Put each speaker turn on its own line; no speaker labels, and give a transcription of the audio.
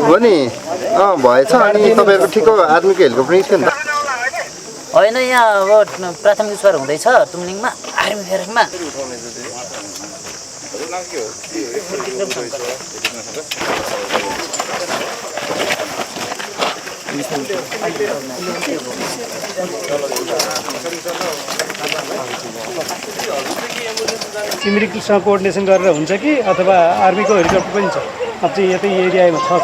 हो नि भएछ अनि तपाईँको ठिकको आर्मीको हेलिकप्टर निस्क्यो नि त
होइन यहाँ अब प्राथमिक उपचार हुँदैछ तुमलिङमा आर्मी फेरकमा
सिमरिकसँग कोअर्डिनेसन गरेर हुन्छ कि अथवा आर्मीको हेलिकप्टर पनि छ अब चाहिँ यतै एरियामा छ